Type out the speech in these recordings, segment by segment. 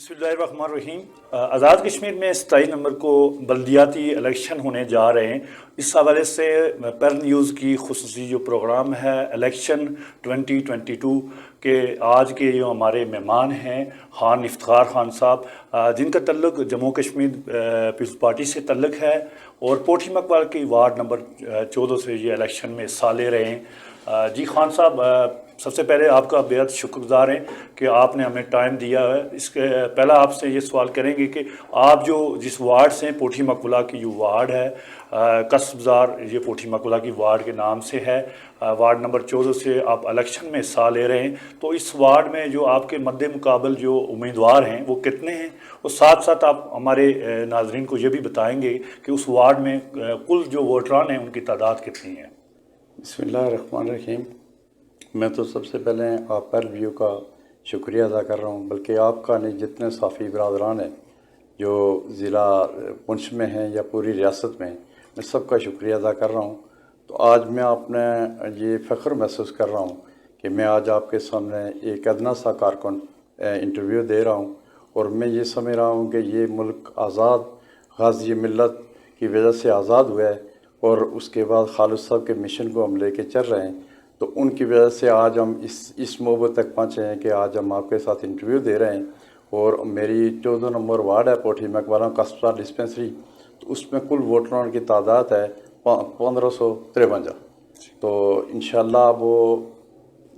बिस्मिल्लाहिर्रहमानिर्रहीम। आज़ाद कश्मीर में 27 नवंबर को बल्दियाती इलेक्शन होने जा रहे हैं। इस हवाले से पर न्यूज़ की खुसूसी जो प्रोग्राम है इलेक्शन 2022 के आज के जो हमारे मेहमान हैं खान इफ्तिखार खान साहब, जिनका तल्लुक़ जम्मू कश्मीर पीपल्स पार्टी से तल्लुक़ है और पोठी मकवाल की वार्ड नंबर 14 से ये इलेक्शन में हिस्सा ले रहे हैं। जी खान साहब, सबसे पहले आपका बेहद शुक्रगुजार हैं कि आपने हमें टाइम दिया है। इसके पहला आपसे ये सवाल करेंगे कि आप जो जिस वार्ड से पोठी मकबूला की जो वार्ड है, कसब बाज़ार, ये पोठी मकबूला की वार्ड के नाम से है, वार्ड नंबर 14 से आप इलेक्शन में हिस्सा ले रहे हैं। तो इस वार्ड में जो आपके मद्दे मुकाबल जो उम्मीदवार हैं वो कितने हैं, और साथ साथ आप हमारे नाजरीन को ये भी बताएंगे कि उस वार्ड में कुल जो वोटरान हैं उनकी तादाद कितनी है। बिस्मिल्लाहिर्रहमानिर्रहीम। मैं तो सबसे पहले आप पर व्यू का शुक्रिया अदा कर रहा हूँ, बल्कि आपका नहीं जितने साफ़ी बरदरान हैं जो ज़िला पुंछ में हैं या पूरी रियासत में, मैं सबका शुक्रिया अदा कर रहा हूँ। तो आज मैं अपने ये फ़ख्र महसूस कर रहा हूँ कि मैं आज आपके सामने एक अदना सा कारकुन इंटरव्यू दे रहा हूँ, और मैं ये समझ रहा हूँ कि ये मुल्क आज़ाद गाज़ी मिल्लत की वजह से आज़ाद हुआ है, और उसके बाद खालिद साहब के मिशन को हम लेके चल रहे हैं। तो उनकी वजह से आज हम इस मोहब्बत तक पहुँचे हैं कि आज हम आपके साथ इंटरव्यू दे रहे हैं। और मेरी 14 नंबर वार्ड है पोठी मकबरा कस्बा डिस्पेंसरी, तो उसमें कुल वोटरों की तादाद है 1553। तो इंशाल्लाह वो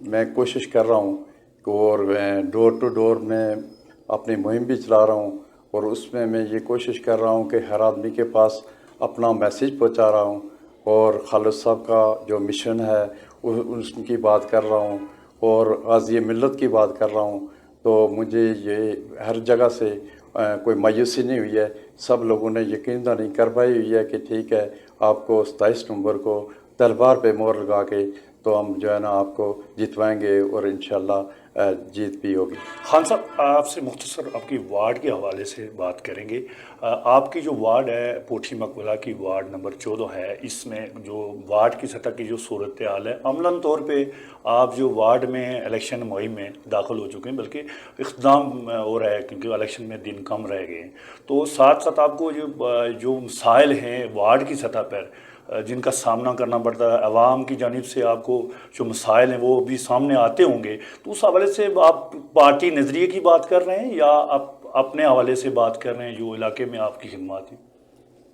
मैं कोशिश कर रहा हूँ, और डोर टू डोर में अपनी मुहिम भी चला रहा हूँ, और उसमें मैं ये कोशिश कर रहा हूँ कि हर आदमी के पास अपना मैसेज पहुँचा रहा हूँ, और खालिद साहब का जो मिशन है उनकी बात कर रहा हूँ, और गाज़ी मिल्लत की बात कर रहा हूँ। तो मुझे ये हर जगह से कोई मायूसी नहीं हुई है। सब लोगों ने यकीन नहीं कर पाई हुई है कि ठीक है, आपको 27 नवंबर को तलवार पे मोहर लगा के तो हम जो है ना आपको जितवाएंगे, और इंशाल्लाह जीत भी होगी। खान साहब, आपसे मुख्तसर आपकी वार्ड के हवाले से बात करेंगे। आपकी जो वार्ड है पोठी मकबूला की वार्ड नंबर 14 है, इसमें जो वार्ड की सतह की जो सूरत हाल है, अमलन तौर पे आप जो वार्ड में इलेक्शन मुहिम में दाखिल हो चुके हैं, बल्कि इख्तिताम हो रहा है क्योंकि इलेक्शन में दिन कम रह गए हैं। तो साथ साथ आपको जो मसाइल हैं वार्ड की सतह पर जिनका सामना करना पड़ता है, आवाम की जानिब से आपको जो मसाइल हैं वो भी सामने आते होंगे, तो उस हवाले से आप पार्टी नज़रिए की बात कर रहे हैं या आप अपने हवाले से बात कर रहे हैं जो इलाके में आपकी खिदमत है?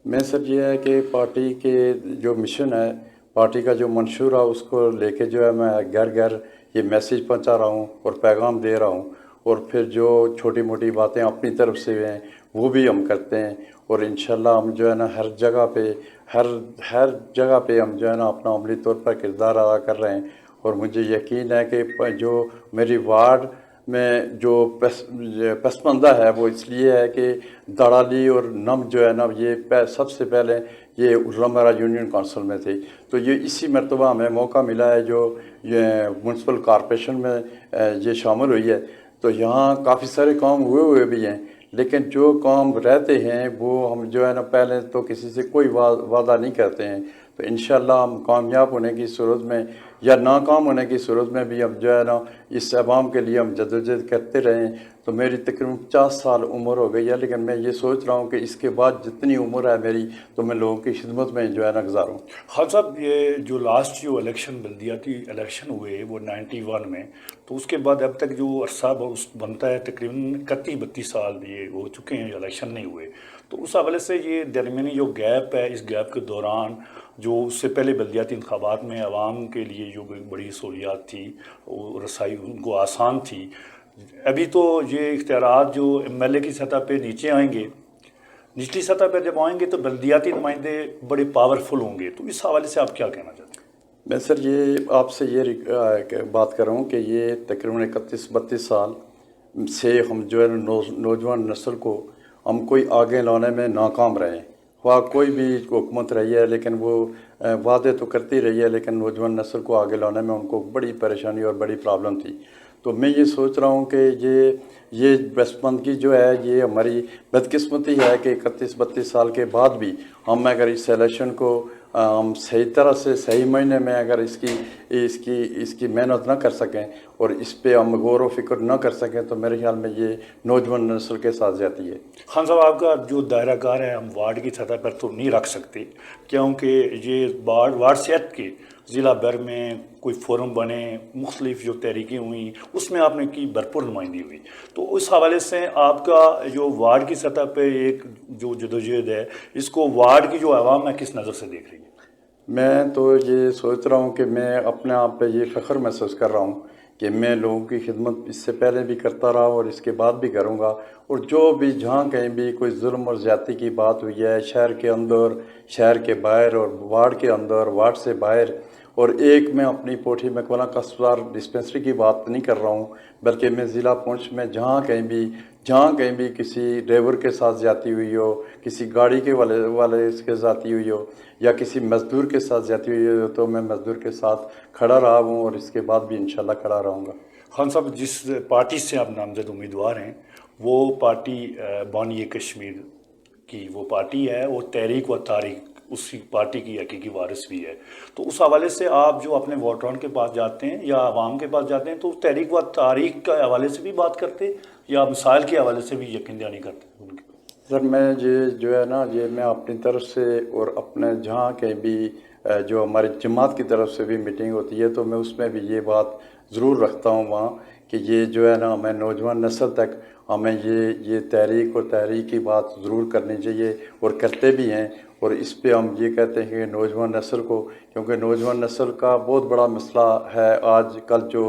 मैं सर ये है कि पार्टी के जो मिशन है, पार्टी का जो मंशूर है, उसको लेके जो है मैं घर घर ये मैसेज पहुंचा रहा हूं और पैगाम दे रहा हूं, और फिर जो छोटी मोटी बातें अपनी तरफ से हैं वो भी हम करते हैं। और इंशाल्लाह हम जो है ना हर जगह पे हर जगह पे हम जो है ना अपना अमली तौर पर किरदार अदा कर रहे हैं। और मुझे यकीन है कि जो मेरी वार्ड में जो पसमंदा है वो इसलिए है कि दलाली और नम जो है ना ये सबसे पहले ये उलमरा यूनियन काउंसिल में थे। तो ये इसी मरतबा हमें मौका मिला है जो ये म्यूनसिपल कॉरपोरेशन में ये शामिल हुई है। तो यहाँ काफ़ी सारे काम हुए भी हैं, लेकिन जो काम रहते हैं वो हम जो है ना पहले तो किसी से कोई वादा नहीं करते हैं। तो इंशाल्लाह हम कामयाब होने की सूरत में या नाकाम होने की सूरत में भी हम जो है ना इस अवाम के लिए हम जदोजहद करते रहें। तो मेरी तकरीबन 50 साल उम्र हो गई है, लेकिन मैं ये सोच रहा हूँ कि इसके बाद जितनी उम्र है मेरी तो मैं लोगों की खिदमत में जो है ना गुजारूँ। खान साहब, ये जो लास्ट जो इलेक्शन बल्दियाती इलेक्शन हुए वो 91 में, तो उसके बाद अब तक जो अरसा बनता है तकरीबन 31-32 साल ये हो चुके हैं इलेक्शन नहीं हुए। तो उस हवाले से ये दरमियानी जो गैप है, इस गैप के दौरान जो उससे पहले बल्दियाती इंतखाबात में आवाम के लिए जो बड़ी सहूलियात थी वो रसाई उनको आसान थी, अभी तो ये इख्तियारात जो MLA की सतह पे नीचे आएंगे, निचली सतह पर जब आएंगे तो बल्दियाती नुमाइंदे बड़े पावरफुल होंगे। तो इस हवाले से आप क्या कहना चाहते हैं? मैं सर ये आपसे ये बात कर रहा हूँ कि ये तकरीबन 31-32 साल से हम जो है नौजवान नस्ल को हम कोई आगे लाने में नाकाम रहे। वहाँ कोई भी हुकूमत रही है लेकिन वो वादे तो करती रही है, लेकिन नौजवान नस्ल को आगे लाने में उनको बड़ी परेशानी और बड़ी प्रॉब्लम थी। तो मैं ये सोच रहा हूँ कि ये बसपंदगी जो है ये हमारी बदकिस्मती है कि 31-32 साल के बाद भी हम अगर इस इलेक्शन को हम सही तरह से सही महीने में अगर इसकी मेहनत न कर सकें और इस पे हम गौर व फिक्र न कर सकें तो मेरे ख्याल में ये नौजवान नस्ल के साथ जाती है। खान साहब, आपका जो दायरा कार है हम वार्ड की सतह पर तो नहीं रख सकते, क्योंकि ये वार्ड सेहत के ज़िला भर में कोई फोरम बने, मुख्तलिफ जो तहरीकें हुई उसमें आपने की भरपूर नुमाइंदी हुई, तो उस हवाले से आपका जो वार्ड की सतह पे एक जो जदोजहद है, इसको वार्ड की जो आवाम है किस नज़र से देख रही है? मैं तो ये सोच रहा हूँ कि मैं अपने आप पे ये फ़ख्र महसूस कर रहा हूँ कि मैं लोगों की खिदमत इससे पहले भी करता रहा और इसके बाद भी करूँगा, और जो भी जहाँ कहीं भी कोई जुल्म और ज़्यादती की बात हुई है, शहर के अंदर, शहर के बाहर और वार्ड के अंदर, वार्ड से बाहर, और एक मैं अपनी पोठी मकबला कस्बार डिस्पेंसरी की बात नहीं कर रहा हूँ, बल्कि मैं ज़िला पुंछ में जहाँ कहीं भी किसी ड्राइवर के साथ ज़्यादती हुई हो, किसी गाड़ी के वाले इसके ज़्यादती हुई हो, या किसी मज़दूर के साथ ज़्यादती हुई हो, तो मैं मज़दूर के साथ खड़ा रहा हूँ और इसके बाद भी इंशाल्लाह खड़ा रहूँगा। खान साहब, जिस पार्टी से आप नामजद उम्मीदवार हैं वो पार्टी बानी कश्मीर की वो पार्टी है, वो तहरीक व तारीख उसी पार्टी की हकीकी वारिस भी है, तो उस हवाले से आप जो अपने वोटरान के पास जाते हैं या आवाम के पास जाते हैं तो तहरीक व तारीख के हवाले से भी बात करते हैं या मिसाइल के हवाले से भी यकीन दहानी करते उनके? सर, मैं ये जो है ना, ये मैं अपनी तरफ से और अपने जहाँ कहीं भी जो हमारी जमात की तरफ से भी मीटिंग होती है तो मैं उसमें भी ये बात ज़रूर रखता हूँ वहाँ कि ये जो है ना, हमें नौजवान नस्ल तक हमें ये तहरीक और तहरीक की बात ज़रूर करनी चाहिए और करते भी हैं। और इस पे हम ये कहते हैं कि नौजवान नस्ल को, क्योंकि नौजवान नस्ल का बहुत बड़ा मसला है आज कल जो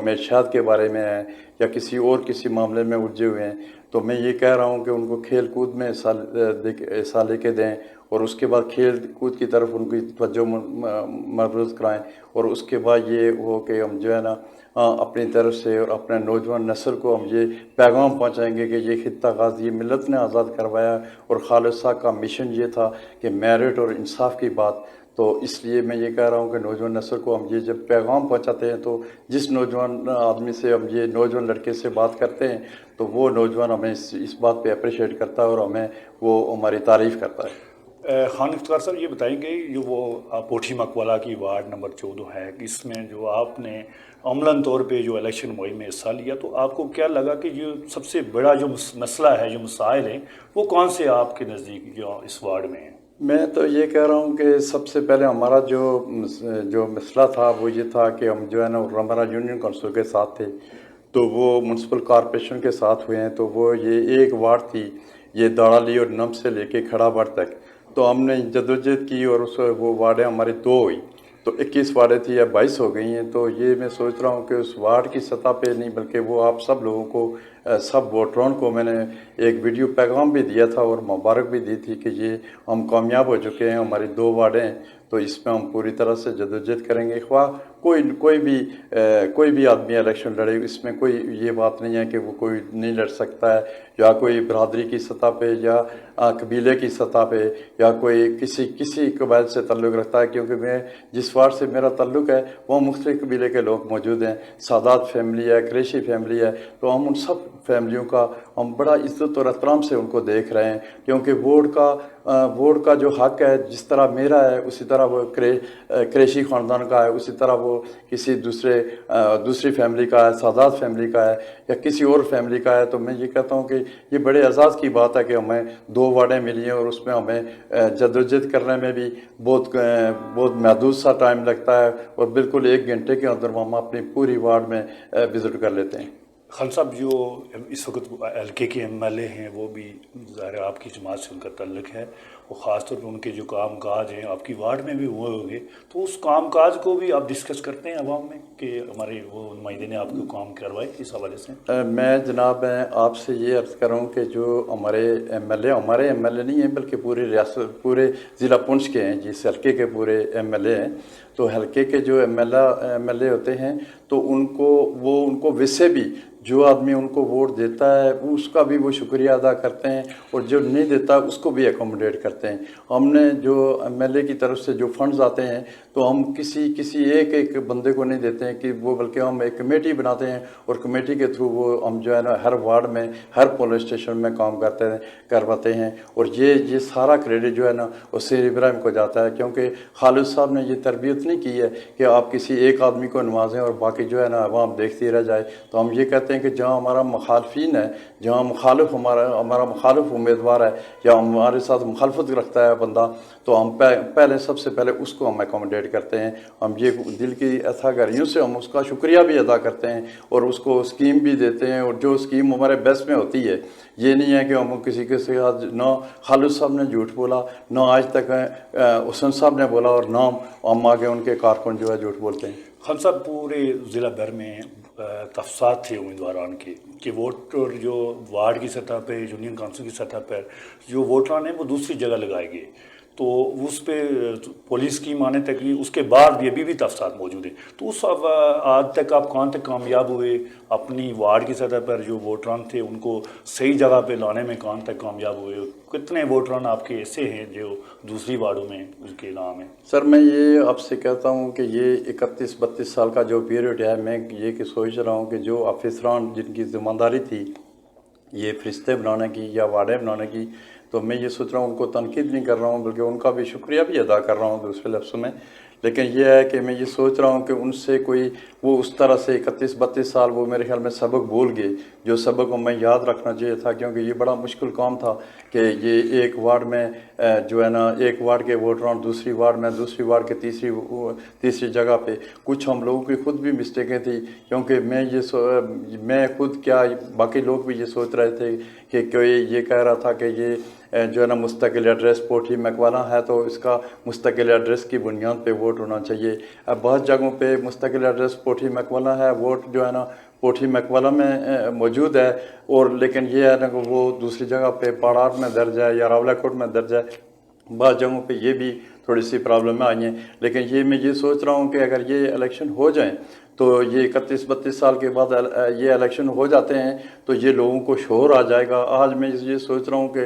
मैशियत के बारे में है या किसी मामले में उलझे हुए हैं, तो मैं ये कह रहा हूँ कि उनको खेल कूद में हिस्सा लेके दें और उसके बाद खेल कूद की तरफ उनकी तवज्जो मरकूज़ कराएं, और उसके बाद ये हो कि हम जो है ना अपनी तरफ से और अपने नौजवान नस्ल को हम ये पैगाम पहुँचाएँगे कि ये खित्ता गाज़ी मिलत ने आज़ाद करवाया और खालिसा का मिशन ये था कि मेरिट और इंसाफ की बात। तो इसलिए मैं ये कह रहा हूँ कि नौजवान नस्ल को हम ये जब पैगाम पहुँचाते हैं तो जिस नौजवान आदमी से हम ये नौजवान लड़के से बात करते हैं तो वो नौजवान हमें इस बात पे अप्रिशिएट करता है और हमें वो हमारी तारीफ़ करता है। खान इफ्तार साहब, ये बताएंगे जो वो पोठी मकबला की वार्ड नंबर 14 है, इसमें जो आपने अमलन तौर पे जो इलेक्शन मुहिम में हिस्सा लिया, तो आपको क्या लगा कि जो सबसे बड़ा जो मसला है, जो मसाइल हैं, वो कौन से आपके नज़दीक जो इस वार्ड में हैं? मैं तो ये कह रहा हूँ कि सबसे पहले हमारा जो मसला था वो ये था कि हम जो है ना हमारा यूनियन काउंसिल के साथ थे, तो वो म्यूनसिपल कॉरपोरेशन के साथ हुए हैं, तो वो ये एक वार्ड थी, ये दाड़ाली और नम से लेके खड़ाबड़ तक, तो हमने जदोजहद की और वो वार्डें हमारी 2 हुई, तो 21 वार्डें थी या 22 हो गई हैं। तो ये मैं सोच रहा हूँ कि उस वार्ड की सतह पे नहीं बल्कि वो आप सब लोगों को सब वोटरों को मैंने एक वीडियो पैगाम भी दिया था और मुबारक भी दी थी कि ये हम कामयाब हो चुके हैं, हमारी 2 वार्डें, तो इसमें हम पूरी तरह से जदोजहद करेंगे। कोई भी आदमी इलेक्शन लड़े, इसमें कोई ये बात नहीं है कि वो कोई नहीं लड़ सकता है, या कोई बरदरी की सतह पे या कबीले की सतह पे या कोई किसी कबाइल से ताल्लुक़ रखता है, क्योंकि मैं जिस वार्ड से मेरा ताल्लुक़ है वहाँ मुख्तलिफ कबीले के लोग मौजूद हैं, सादात फैमिली है, कुरैशी फैमिली है, तो हम उन सब फैमिलियों का हम बड़ा इज़्ज़त और एहतराम से उनको देख रहे हैं, क्योंकि वोट का जो हक़ है जिस तरह मेरा है उसी तरह वो कुरैशी ख़ानदान का है, उसी तरह वो किसी दूसरी फैमिली का है, सादात फैमिली का है या किसी और फैमिली का है। तो मैं ये कहता हूँ कि ये बड़े एजाज़ की बात है कि हमें 2 वार्डें मिली हैं और उसमें हमें जदोजहद करने में भी बहुत महदूद सा टाइम लगता है और बिल्कुल 1 घंटे के अंदर हम अपनी पूरी वार्ड में विज़िट कर लेते हैं। खान साहब, जो इस वक्त हल्के के MLA हैं वो भी ज़ाहिर आपकी जमात से उनका तल्लुक़ है, और ख़ास तौर पर उनके जो काम काज हैं आपकी वार्ड में भी हुए होंगे, तो उस काम काज को भी आप डिस्कस करते हैं अवाम में कि हमारे वो नुमाइंदे ने आपको काम करवाए, इस हवाले से? मैं जनाब आपसे ये अर्ज़ कर रहा हूँ कि जो हमारे MLA नहीं हैं बल्कि पूरी रियासत पूरे ज़िला पुंछ के हैं, जिस हल्के के पूरे MLA हैं, تو حلقے کے جو ایم ایل اے ہوتے ہیں تو ان کو ویسے بھی جو آدمی ان کو ووٹ دیتا ہے اس کا بھی وہ شکریہ ادا کرتے ہیں اور جو نہیں دیتا اس کو بھی اکوموڈیٹ کرتے ہیں. ہم نے جو ایم ایل اے کی طرف سے جو فنڈز آتے ہیں تو ہم کسی ایک بندے کو نہیں دیتے ہیں کہ وہ، بلکہ ہم ایک کمیٹی بناتے ہیں اور کمیٹی کے تھرو وہ ہم جو ہے نا ہر وارڈ میں ہر پولیس اسٹیشن میں کام کرواتے ہیں. اور یہ سارا کریڈٹ جو ہے نا وہ سیر ابراہیم کو جاتا ہے، کیونکہ خالد صاحب نے یہ تربیت نہیں کی ہے کہ آپ کسی ایک آدمی کو نوازیں اور باقی جو ہے نا عوام دیکھتی رہ جائے. تو ہم یہ کہتے ہیں کہ جہاں ہمارا مخالفین ہے، جہاں ہمارا مخالف امیدوار ہے یا ہمارے ساتھ مخالفت رکھتا ہے بندہ، تو ہم پہلے سب سے پہلے اس کو ہم اکوموڈیٹ کرتے ہیں. ہم یہ دل کی ایتھاگریوں سے ہم اس کا شکریہ بھی ادا کرتے ہیں اور اس کو اسکیم بھی دیتے ہیں. اور جو اسکیم ہمارے بیس میں ہوتی ہے، یہ نہیں ہے کہ ہم کسی کے ساتھ، نہ خالد صاحب نے جھوٹ بولا، نہ آج تک حسن صاحب نے بولا، اور نہ ہم آگے ان کے کارکن جو ہے جھوٹ بولتے ہیں. خان صاحب، پورے ضلع بھر میں تفصیلات تھے امیدواران کے کہ ووٹر جو وارڈ کی سطح پہ، یونین کونسل کی سطح پر جو ووٹران ہیں وہ دوسری جگہ لگائے گئے، تو اس پہ پولیس کی مانے تک اس کے بعد بھی ابھی بھی تفصیلات موجود ہیں. تو اس آج تک آپ کہاں تک کامیاب ہوئے اپنی وارڈ کی سطح پر جو ووٹران تھے ان کو صحیح جگہ پہ لانے میں؟ کہاں تک کامیاب ہوئے؟ کتنے ووٹران آپ کے ایسے ہیں جو دوسری وارڈوں میں ان کے نام ہیں؟ سر، میں یہ آپ سے کہتا ہوں کہ یہ 31-32 سال کا جو پیریڈ ہے، میں یہ کہ سوچ رہا ہوں کہ جو افسران جن کی ذمہ داری تھی یہ فرشتے بنانے کی یا وارڈیں بنانے کی، تو میں یہ سوچ رہا ہوں ان کو تنقید نہیں کر رہا ہوں بلکہ ان کا بھی شکریہ بھی ادا کر رہا ہوں دوسرے لفظوں میں. لیکن یہ ہے کہ میں یہ سوچ رہا ہوں کہ ان سے کوئی وہ اس طرح سے 31-32 سال وہ میرے خیال میں سبق بھول گئے جو سبق ہمیں یاد رکھنا چاہیے تھا، کیونکہ یہ بڑا مشکل کام تھا کہ یہ ایک وارڈ میں جو ہے نا ایک وارڈ کے ووٹران دوسری وارڈ میں، دوسری وارڈ کے تیسری جگہ پہ. کچھ ہم لوگوں کی خود بھی مسٹیکیں تھیں، کیونکہ میں خود کیا باقی لوگ بھی یہ سوچ رہے تھے کہ کوئی یہ کہہ رہا تھا کہ یہ جو ہے نا مستقل ایڈریس پوٹھی مکوانا ہے تو اس کا مستقل ایڈریس کی بنیاد پہ ووٹ ہونا چاہیے. اب بعض جگہوں پہ مستقل ایڈریس پوٹھی مکوانا ہے، ووٹ جو ہے نا پوٹھی مکوالا میں موجود ہے، اور لیکن یہ ہے نا کہ وہ دوسری جگہ پہ پاڑاٹ میں درج ہے یا راولہ کوٹ میں درج ہے. بعض جگہوں پہ یہ بھی تھوڑی سی پرابلم آئی ہیں. لیکن میں یہ سوچ رہا ہوں کہ اگر یہ الیکشن ہو جائیں تو یہ 31-32 سال کے بعد یہ الیکشن ہو جاتے ہیں تو یہ لوگوں کو شعور آ جائے گا. آج میں یہ سوچ رہا ہوں کہ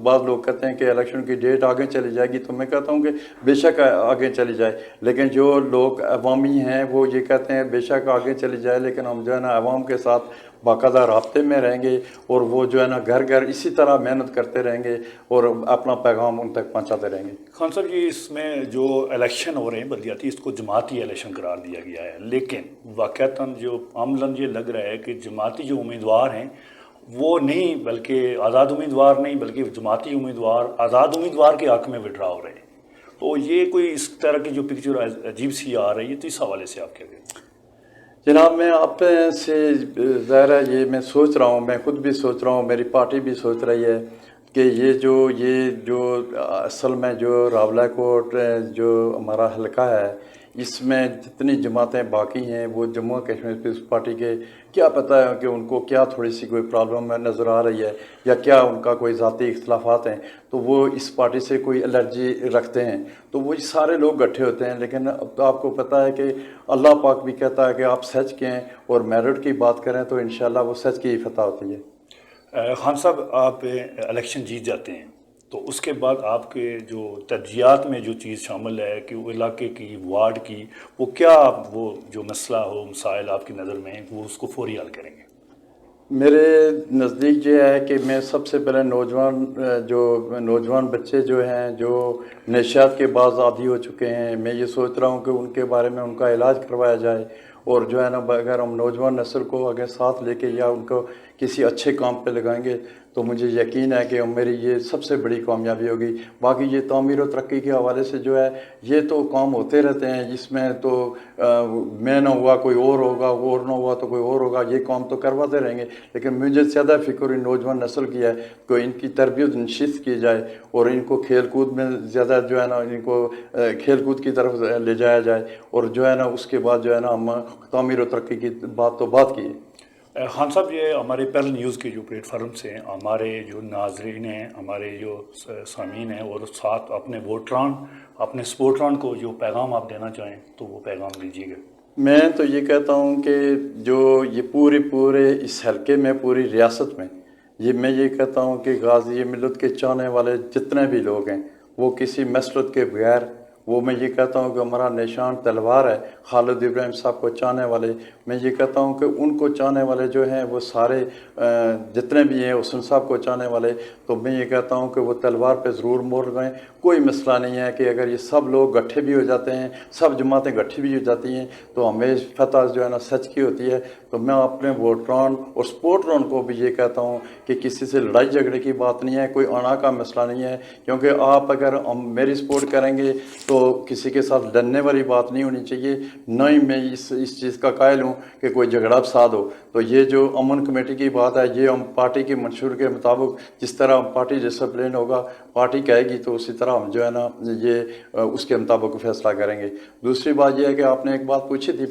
بعض لوگ کہتے ہیں کہ الیکشن کی ڈیٹ آگے چلی جائے گی، تو میں کہتا ہوں کہ بے شک آگے چلی جائے، لیکن جو لوگ عوامی ہیں وہ یہ کہتے ہیں بے شک آگے چلی جائے، لیکن ہم جو ہے نا عوام کے ساتھ باقاعدہ رابطے میں رہیں گے اور وہ جو ہے نا گھر گھر اسی طرح محنت کرتے رہیں گے اور اپنا پیغام ان تک پہنچاتے رہیں گے. خان صاحب جی، اس میں جو الیکشن ہو رہے ہیں بلدیاتی، اس کو جماعتی الیکشن قرار دیا گیا ہے، لیکن واقعتاً جو عملاً یہ لگ رہا ہے کہ جماعتی جو امیدوار ہیں وہ نہیں، بلکہ آزاد امیدوار نہیں بلکہ جماعتی امیدوار آزاد امیدوار کے حق میں وڈرا ہو رہے ہیں. تو یہ کوئی اس طرح کی جو پکچر عجیب سی آ رہی ہے، تو اس حوالے سے آپ کیا کہتے ہیں؟ جناب، میں آپ سے ظاہر ہے یہ میں سوچ رہا ہوں، میں خود بھی سوچ رہا ہوں، میری پارٹی بھی سوچ رہی ہے کہ یہ جو اصل میں جو راولہ کوٹ جو ہمارا حلقہ ہے، اس میں جتنی جماعتیں باقی ہیں وہ جموں کشمیر پیپلز پارٹی کے کیا پتہ ہے کہ ان کو کیا تھوڑی سی کوئی پرابلم نظر آ رہی ہے یا کیا ان کا کوئی ذاتی اختلافات ہیں، تو وہ اس پارٹی سے کوئی الرجی رکھتے ہیں، تو وہ سارے لوگ گٹھے ہوتے ہیں. لیکن اب آپ کو پتہ ہے کہ اللہ پاک بھی کہتا ہے کہ آپ سچ کہیں اور میرٹ کی بات کریں تو انشاءاللہ وہ سچ کی ہی فتح ہوتی ہے. خان صاحب، آپ الیکشن جیت جاتے ہیں تو اس کے بعد آپ کے جو ترجیحات میں جو چیز شامل ہے کہ وہ علاقے کی، وارڈ کی، وہ کیا، وہ جو مسئلہ ہو، مسائل آپ کی نظر میں ہیں، وہ اس کو فوری حل کریں گے؟ میرے نزدیک یہ ہے کہ میں سب سے پہلے نوجوان بچے جو ہیں جو نشیات کے بعض عادی ہو چکے ہیں، میں یہ سوچ رہا ہوں کہ ان کے بارے میں ان کا علاج کروایا جائے. اور جو ہے نا اگر ہم نوجوان نسل کو اگر ساتھ لے کے یا ان کو کسی اچھے کام پہ لگائیں گے تو مجھے یقین ہے کہ میری یہ سب سے بڑی کامیابی ہوگی. باقی یہ تعمیر و ترقی کے حوالے سے جو ہے یہ تو کام ہوتے رہتے ہیں، اس میں تو میں نہ ہوا کوئی اور ہوگا، اور نہ ہوا تو کوئی اور ہوگا، یہ کام تو کرواتے رہیں گے. لیکن مجھے زیادہ فکر ان نوجوان نسل کی ہے کہ ان کی تربیت نشست کی جائے اور ان کو کھیل کود میں زیادہ جو ہے نا ان کو کھیل کود کی طرف لے جایا جائے، اور جو ہے نا اس کے بعد جو ہے نا ہم تعمیر و ترقی کی بات کی. خان صاحب، یہ ہمارے پیرل نیوز کے جو پلیٹ فارمس ہیں، ہمارے جو ناظرین ہیں، ہمارے جو سامعین ہیں، اور ساتھ اپنے ووٹران اپنے سپورٹران کو جو پیغام آپ دینا چاہیں تو وہ پیغام دیجیے گا۔ میں تو یہ کہتا ہوں کہ جو یہ پورے اس حلقے میں پوری ریاست میں میں یہ کہتا ہوں کہ غازی ملت کے چاہنے والے جتنے بھی لوگ ہیں وہ کسی مسلط کے بغیر، وہ میں یہ کہتا ہوں کہ ہمارا نشان تلوار ہے، خالد ابراہیم صاحب کو چاہنے والے، میں یہ کہتا ہوں کہ ان کو چاہنے والے جو ہیں وہ سارے جتنے بھی ہیں حسن صاحب کو چاہنے والے، تو میں یہ کہتا ہوں کہ وہ تلوار پہ ضرور مور گئیں۔ کوئی مسئلہ نہیں ہے کہ اگر یہ سب لوگ گٹھے بھی ہو جاتے ہیں، سب جماعتیں گٹھی بھی ہو جاتی ہیں تو ہمیشہ فتح جو ہے نا سچ کی ہوتی ہے۔ تو میں اپنے ووٹران اور سپورٹران کو بھی یہ کہتا ہوں کہ کسی سے لڑائی جھگڑے کی بات نہیں ہے، کوئی انا کا مسئلہ نہیں ہے، کیونکہ آپ اگر میری سپورٹ کریں گے تو کسی کے ساتھ لڑنے والی بات نہیں ہونی چاہیے، نہ ہی میں اس چیز کا قائل ہوں کہ کوئی جھگڑا فساد ہو۔ تو یہ جو امن کمیٹی کی بات ہے، یہ ہم پارٹی کے منشور کے مطابق جس طرح پارٹی ڈسپلن ہوگا، پارٹی کہے گی تو اسی طرح ہم جو ہے نا یہ اس کے مطابق فیصلہ کریں گے۔ دوسری بات یہ ہے کہ آپ نے ایک بات پوچھی تھی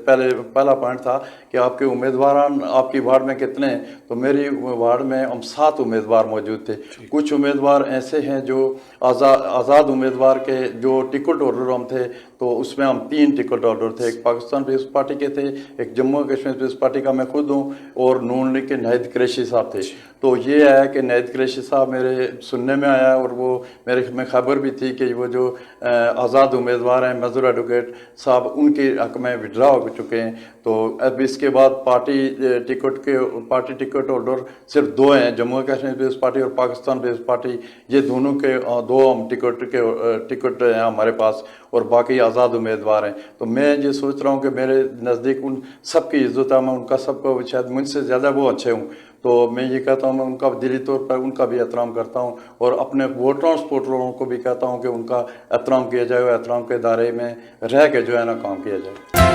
پہلا پوائنٹ تھا کہ آپ کے امیدواران آپ کی وارڈ میں کتنے ہیں، تو میری وارڈ میں ہم 7 امیدوار موجود تھے۔ کچھ امیدوار ایسے ہیں جو آزاد امیدوار کے جو ٹکٹ ہولڈر ہم تھے، تو اس میں ہم 3 ٹکٹ ہولڈر تھے، ایک پاکستان پیپلز پارٹی کے تھے، ایک جموں کشمیر پیپلز پارٹی کا میں خود ہوں، اور نون لیگ کے ناہید قریشی صاحب تھے۔ تو یہ ہے کہ ناہید قریشی صاحب میرے سننے میں آیا اور وہ میں خبر بھی تھی کہ وہ جو آزاد امیدوار ہیں معذور ایڈوکیٹ صاحب، ان کے حق میں وڈرا ہو چکے ہیں۔ تو اب اس کے بعد پارٹی ٹکٹ ہولڈر صرف 2 ہیں، جموں کشمیر پیپلز پارٹی اور پاکستان پیپلز پارٹی، یہ دونوں کے 2 ہم ٹکٹ ہیں ہمارے پاس، اور باقی آزاد امیدوار ہیں۔ تو میں یہ سوچ رہا ہوں کہ میرے نزدیک ان سب کی عزت ہے، میں ان کا سب کو شاید مجھ سے زیادہ وہ اچھے ہوں، تو میں یہ کہتا ہوں میں ان کا دلی طور پر ان کا بھی احترام کرتا ہوں، اور اپنے ووٹروں سپورٹروں کو بھی کہتا ہوں کہ ان کا احترام کیا جائے اور احترام کے دائرے میں رہ کے جو ہے نا کام کیا جائے۔